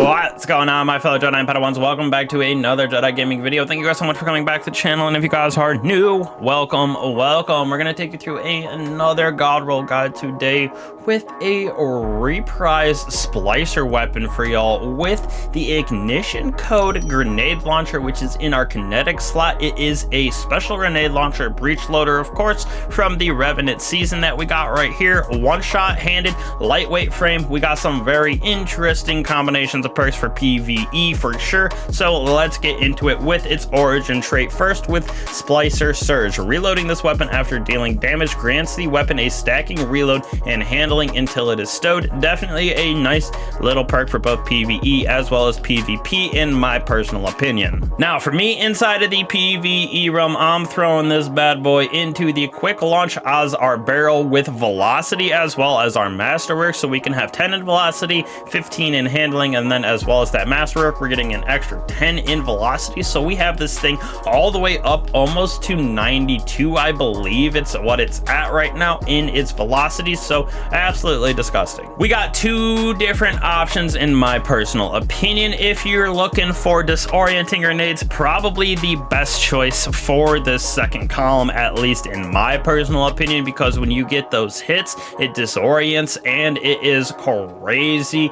What's going on, my fellow Jedi and Padawans? Welcome back to another Jedi gaming video. Thank you guys so much for coming back to the channel, and if you guys are new, welcome. We're gonna take you through another god roll guide today with a reprised Splicer weapon for y'all with the ignition code grenade launcher, which is in our kinetic slot. It is a special grenade launcher breechloader, of course, from the Revenant season that we got right here. One-shot handed, lightweight frame. We got some very interesting combinations of perks for PvE for sure, so let's get into it with its origin trait. First, with Splicer Surge. Reloading this weapon after dealing damage grants the weapon a stacking reload and handling until it is stowed. Definitely a nice little perk for both PvE as well as PvP in my personal opinion. Now for me, inside of the PvE realm, I'm throwing this bad boy into the quick launch as our barrel with velocity as well as our masterwork, so we can have 10 in velocity, 15 in handling, and then as well as that masterwork, we're getting an extra 10 in velocity. So we have this thing all the way up almost to 92, I believe it's what it's at right now in its velocity. So absolutely disgusting. We got two different options in my personal opinion. If you're looking for disorienting grenades, probably the best choice for this second column, at least in my personal opinion, because when you get those hits, it disorients, and it is crazy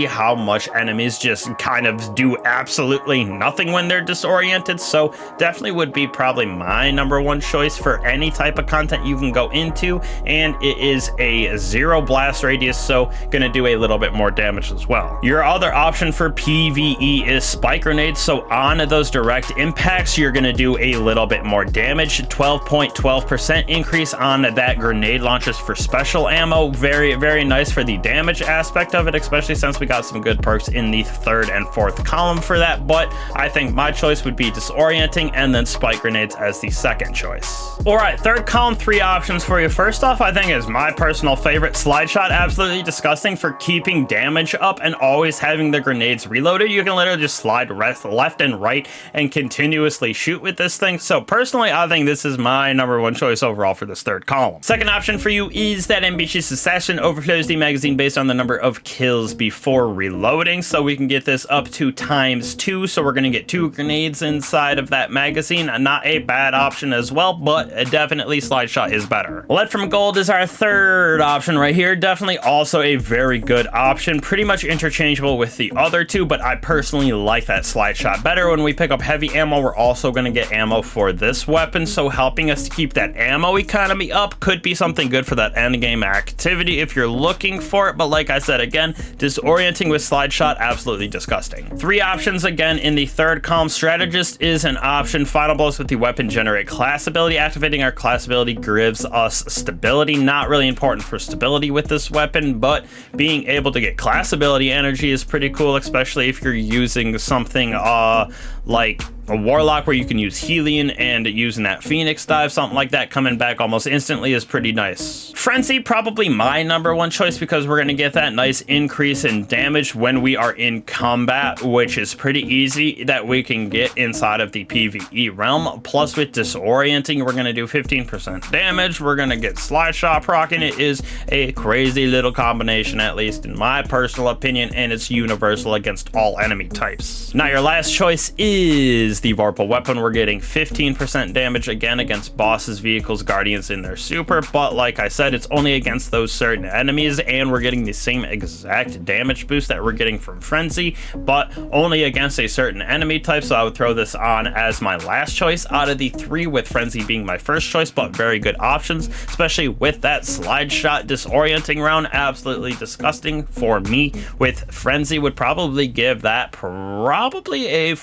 how much enemies just kind of do absolutely nothing when they're disoriented. So definitely would be probably my number one choice for any type of content you can go into, and it is a 0 blast radius, so gonna do a little bit more damage as well. Your other option for PvE is spike grenades. So on those direct impacts, you're gonna do a little bit more damage. 12.12% increase on that grenade launchers for special ammo. Very nice for the damage aspect of it, especially since we got some good perks in the third and fourth column for that. But I think my choice would be disorienting and then spike grenades as the second choice. All right, third column, 3 options for you. First off, I think is my personal favorite, slide shot. Absolutely disgusting for keeping damage up and always having the grenades reloaded. You can literally just slide left and right and continuously shoot with this thing. So personally, I think this is my number one choice overall for this third column. Second option for you is that ambitious assassin. Overflows the magazine based on the number of kills before reloading, so we can get this up to ×2. So we're gonna get 2 grenades inside of that magazine. Not a bad option as well, but definitely slide shot is better. Lead from gold is our third option right here. Definitely also a very good option, pretty much interchangeable with the other two, but I personally like that slide shot better. When we pick up heavy ammo, we're also going to get ammo for this weapon, so helping us to keep that ammo economy up could be something good for that end game activity if you're looking for it. But like I said, again, disorienting with slide shot, absolutely disgusting. 3 options again in the third column. Strategist is an option. Final blows with the weapon generate class ability. Activating our class ability gives us stability. Not really important for stability with this weapon, but being able to get class ability energy is pretty cool, especially if you're using something like a warlock where you can use Helion, and using that Phoenix dive, something like that, coming back almost instantly is pretty nice. Frenzy, probably my number one choice, because we're going to get that nice increase in damage when we are in combat, which is pretty easy that we can get inside of the PvE realm. Plus with disorienting, we're going to do 15% damage. We're going to get slide shot proccing. It is a crazy little combination, at least in my personal opinion, and it's universal against all enemy types. Now your last choice is the Vorpal weapon. We're getting 15% damage again against bosses, vehicles, guardians in their super, but like I said, it's only against those certain enemies, and we're getting the same exact damage boost that we're getting from Frenzy, but only against a certain enemy type. So I would throw this on as my last choice out of the 3, with Frenzy being my first choice, but very good options, especially with that slide shot disorienting round. Absolutely disgusting for me with Frenzy. Would probably give that probably a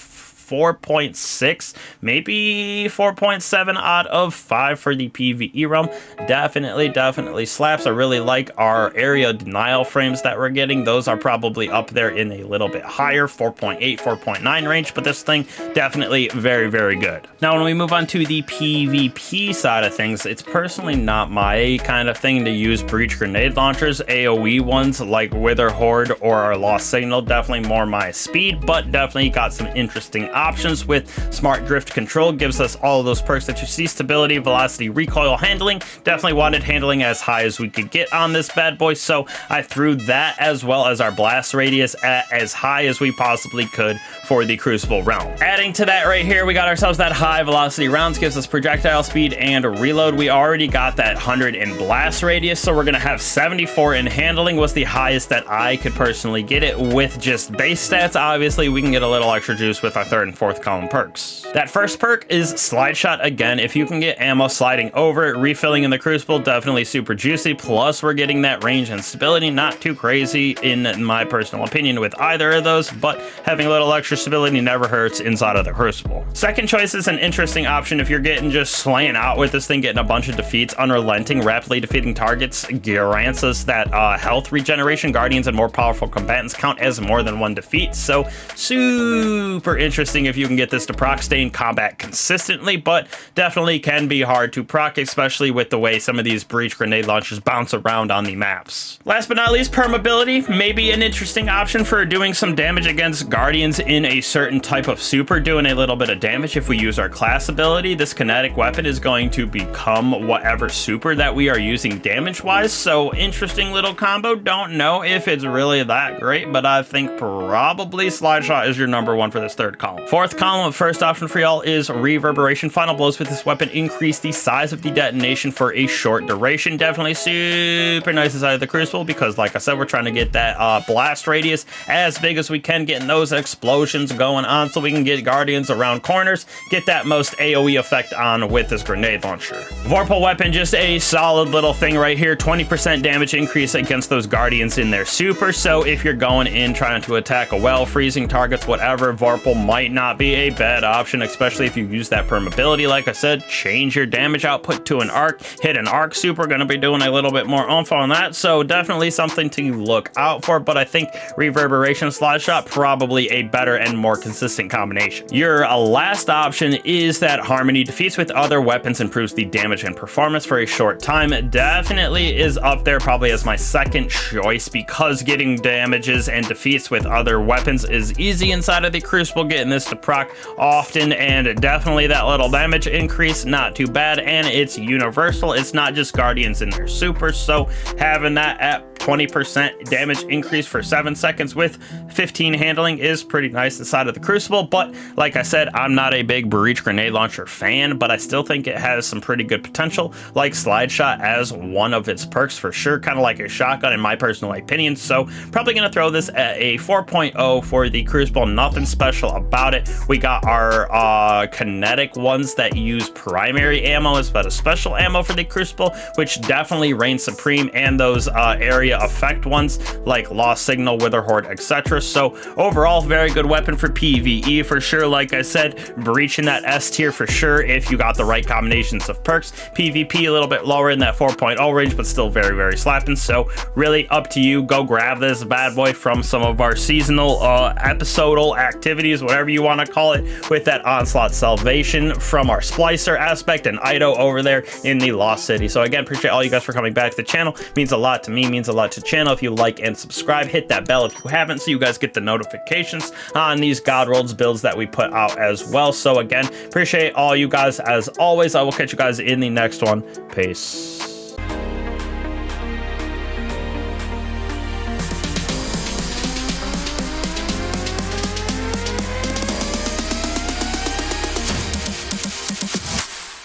4.6, maybe 4.7 out of 5 for the PvE realm. Definitely slaps. I really like our area denial frames that we're getting. Those are probably up there in a little bit higher, 4.8, 4.9 range, but this thing definitely very good. Now when we move on to the PvP side of things, it's personally not my kind of thing to use breach grenade launchers. AoE ones like Wither Horde or our Lost Signal, definitely more my speed, but definitely got some interesting options with smart drift control, gives us all of those perks that you see: stability, velocity, recoil, handling. Definitely wanted handling as high as we could get on this bad boy, so I threw that as well as our blast radius at as high as we possibly could for the Crucible realm. Adding to that right here, we got ourselves that high velocity rounds, gives us projectile speed and reload. We already got that 100 in blast radius, so we're gonna have 74 in handling, was the highest that I could personally get it with just base stats. Obviously, we can get a little extra juice with our third and fourth column perks. That first perk is Slide Shot. Again, if you can get ammo sliding over it, refilling in the Crucible, definitely super juicy. Plus, we're getting that range and stability. Not too crazy in my personal opinion with either of those, but having a little extra stability never hurts inside of the Crucible. Second choice is an interesting option if you're getting just slaying out with this thing, getting a bunch of defeats. Unrelenting, rapidly defeating targets grants us that health regeneration. Guardians and more powerful combatants count as more than one defeat, so super interesting if you can get this to proc, stay in combat consistently, but definitely can be hard to proc, especially with the way some of these breach grenade launchers bounce around on the maps. Last but not least, permability. Maybe an interesting option for doing some damage against guardians in a certain type of super, doing a little bit of damage. If we use our class ability, this kinetic weapon is going to become whatever super that we are using damage wise, so interesting little combo. Don't know if it's really that great, but I think probably Slide Shot is your number one for this third column. Fourth column, first option for y'all is reverberation. Final blows with this weapon increase the size of the detonation for a short duration. Definitely super nice inside of the Crucible because, like I said, we're trying to get that blast radius as big as we can, getting those explosions going on so we can get guardians around corners, get that most AoE effect on with this grenade launcher. Vorpal weapon, just a solid little thing right here. 20% damage increase against those guardians in their super, so if you're going in trying to attack a well, freezing targets, whatever, Vorpal might not be a bad option, especially if you use that permability. Like I said, change your damage output to an arc, hit an arc super, gonna be doing a little bit more oomph on that, so definitely something to look out for, but I think reverberation Slide Shot probably a better and more consistent combination. Your last option is that harmony. Defeats with other weapons improves the damage and performance for a short time. Definitely is up there probably as my second choice because getting damages and defeats with other weapons is easy inside of the Crucible, getting this to proc often, and definitely that little damage increase, not too bad, and it's universal. It's not just guardians in their super, so having that at 20% damage increase for 7 seconds with 15 handling is pretty nice inside of the Crucible. But like I said, I'm not a big breach grenade launcher fan, but I still think it has some pretty good potential, like Slide Shot as one of its perks for sure, kind of like a shotgun in my personal opinion. So probably gonna throw this at a 4.0 for the Crucible. Nothing special about it. We got our kinetic ones that use primary ammo instead of special ammo for the Crucible, which definitely reigns supreme, and those area effect ones like Lost Signal, Wither Horde, etc. So overall, very good weapon for PvE for sure. Like I said, breaching that S tier for sure if you got the right combinations of perks. PvP a little bit lower in that 4.0 range, but still very, very slapping. So really up to you. Go grab this bad boy from some of our seasonal episodal activities, whatever you want to call it, with that Onslaught Salvation from our Splicer aspect and Ido over there in the Lost City. So again, appreciate all you guys for coming back to the channel. Means a lot to me, means a lot to the channel. If you like and subscribe, hit that bell if you haven't, so you guys get the notifications on these God Rolls builds that we put out as well. So again, appreciate all you guys as always. I will catch you guys in the next one. Peace.